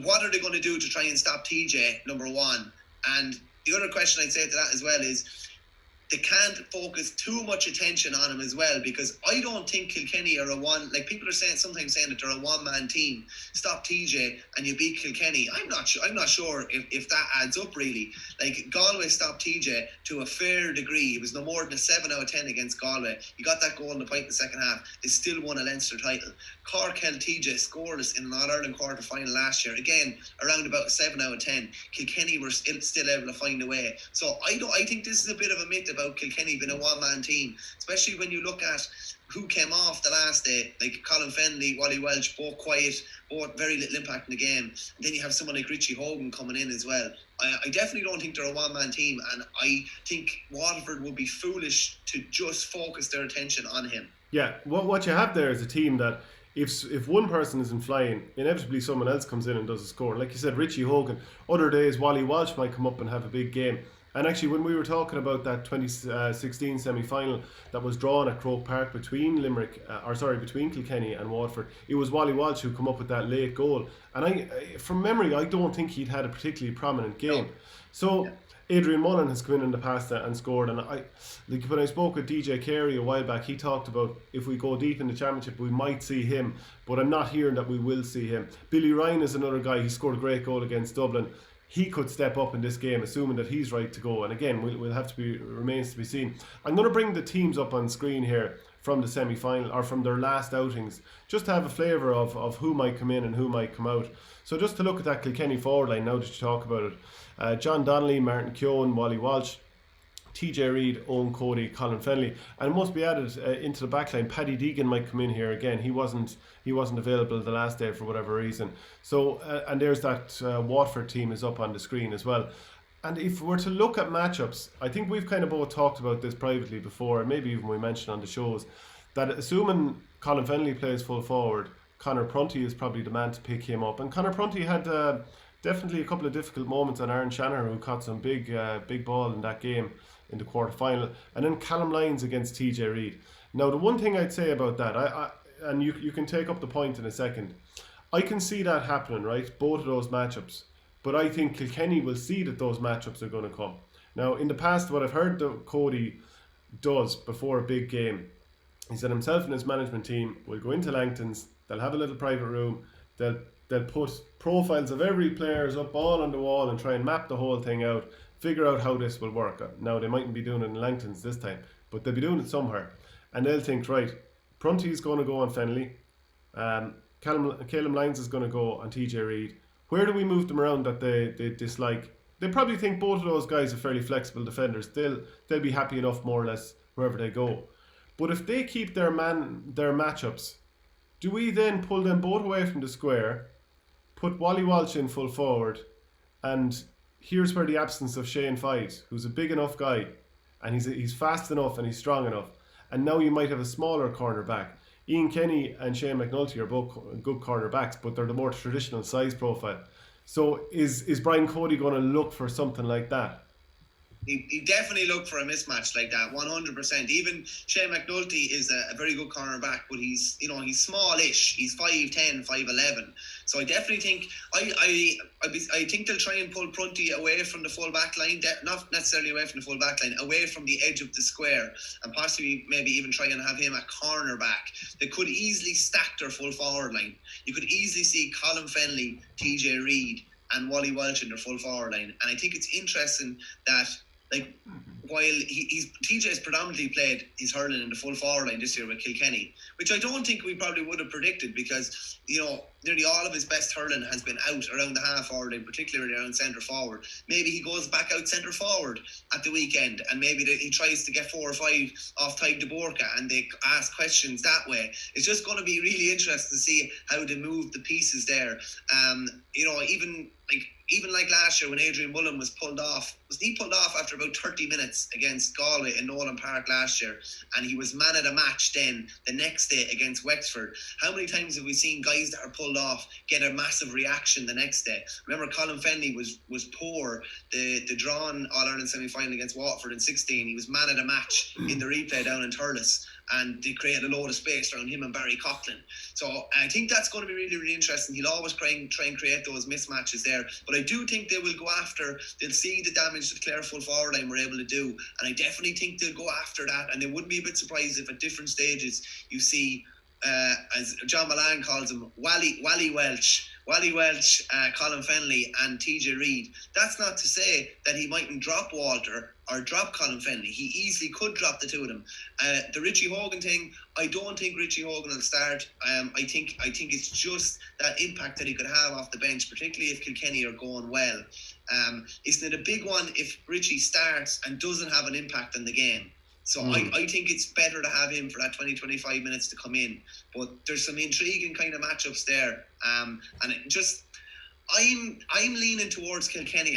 what are they going to do to try and stop TJ, number one? And the other question I'd say to that as well is, they can't focus too much attention on him as well, because I don't think Kilkenny are people are sometimes saying that they're a one-man team. Stop TJ and you beat Kilkenny. I'm not sure if that adds up really. Like, Galway stopped TJ to a fair degree. It was no more than a 7 out of 10 against Galway. You got that goal in the point in the second half. They still won a Leinster title. Cork held TJ scoreless in an All-Ireland quarter-final last year. Again, around about a 7 out of 10. Kilkenny were still able to find a way. So I think this is a bit of a myth about Kilkenny being a one-man team, especially when you look at who came off the last day, like Colin Fennelly, Wally Welch, both quiet, both very little impact in the game. And then you have someone like Richie Hogan coming in as well. I definitely don't think they're a one-man team, and I think Waterford would be foolish to just focus their attention on him. Yeah, what you have there is a team that if one person isn't flying, inevitably someone else comes in and does a score. Like you said, Richie Hogan. Other days, Wally Walsh might come up and have a big game. And actually, when we were talking about that 2016 semi-final that was drawn at Croke Park between between Kilkenny and Waterford, it was Wally Walsh who come up with that late goal. And from memory, I don't think he'd had a particularly prominent game. No. So Adrian Mullen has come in the past and scored. And when I spoke with DJ Carey a while back, he talked about if we go deep in the championship, we might see him. But I'm not hearing that we will see him. Billy Ryan is another guy. He scored a great goal against Dublin. He could step up in this game, assuming that he's right to go. And again, we'll have to remains to be seen. I'm going to bring the teams up on screen here from the semi-final, or from their last outings, just to have a flavour of who might come in and who might come out. So just to look at that Kilkenny forward line now that you talk about it. John Donnelly, Martin Keown, Wally Walsh, TJ Reid, Owen Cody, Colin Fennelly, and it must be added into the backline. Paddy Deegan might come in here again. He wasn't available the last day for whatever reason. So and there's that Watford team is up on the screen as well. And if we're to look at matchups, I think we've kind of both talked about this privately before, and maybe even we mentioned on the shows, that assuming Colin Fennelly plays full forward, Conor Prunty is probably the man to pick him up. And Conor Prunty had definitely a couple of difficult moments on Aaron Shanner, who caught some big ball in that game in the quarter-final, and then Callum Lyons against TJ Reid. Now, the one thing I'd say about that, and you can take up the point in a second, I can see that happening, right? Both of those matchups. But I think Kilkenny will see that those matchups are going to come. Now, in the past, what I've heard that Cody does before a big game is that himself and his management team will go into Langton's, they'll have a little private room, they'll put profiles of every players up all on the wall and try and map the whole thing out, figure out how this will work. Now, they mightn't be doing it in Langton's this time, but they'll be doing it somewhere. And they'll think, right, Prunty's going to go on Fennelly, Callum Lyons is going to go on TJ Reid. Where do we move them around that they dislike? They probably think both of those guys are fairly flexible defenders. They'll be happy enough more or less wherever they go. But if they keep their matchups, do we then pull them both away from the square, put Wally Walsh in full forward, and here's where the absence of Shane Fight, who's a big enough guy, and he's fast enough and he's strong enough, and now you might have a smaller cornerback. Ian Kenny and Shane McNulty are both good cornerbacks, but they're the more traditional size profile. So is Brian Cody going to look for something like that? He definitely looked for a mismatch like that, 100%. Even Shane McNulty is a very good cornerback, but he's smallish. He's 5'10", 5'11". So I definitely think I think they'll try and pull Prunty away from the full back line, not necessarily away from the full back line, away from the edge of the square, and possibly maybe even try and have him a cornerback. They could easily stack their full forward line. You could easily see Colin Fennelly, TJ Reid, and Wally Welch in their full forward line. And I think it's interesting that, like, while TJ's predominantly played his hurling in the full forward line this year with Kilkenny, which I don't think we probably would have predicted, because nearly all of his best hurling has been out around the half forward line, particularly around centre forward. Maybe he goes back out centre forward at the weekend, and maybe he tries to get 4 or 5 off Tyke de Borca, and they ask questions that way. It's just going to be really interesting to see how they move the pieces there. Even like last year when Adrian Mullen was pulled off after about 30 minutes against Galway in Nolan Park last year, and he was man of the match then the next day against Wexford. How many times have we seen guys that are pulled off get a massive reaction the next day? Remember, Colin Fennelly was poor the drawn All-Ireland semi-final against Waterford in 16. He was man of the match in the replay down in Thurles. and they create a load of space around him and Barry Coughlin. So I think that's going to be really, really interesting. He'll always try and create those mismatches there. But I do think they will go after, they'll see the damage that Clare full forward line were able to do. And I definitely think they'll go after that. And they wouldn't be a bit surprised if at different stages you see, as John Milan calls him, Wally Welch, Colin Fennelly and TJ Reid. That's not to say that he mightn't drop Walter or drop Colin Fennelly. He easily could drop the two of them. The Richie Hogan thing, I don't think Richie Hogan will start. I think it's just that impact that he could have off the bench, particularly if Kilkenny are going well. Isn't it a big one if Richie starts and doesn't have an impact on the game? So I think it's better to have him for that 20-25 minutes to come in. But there's some intriguing kind of matchups there. And it just, I'm leaning towards Kilkenny.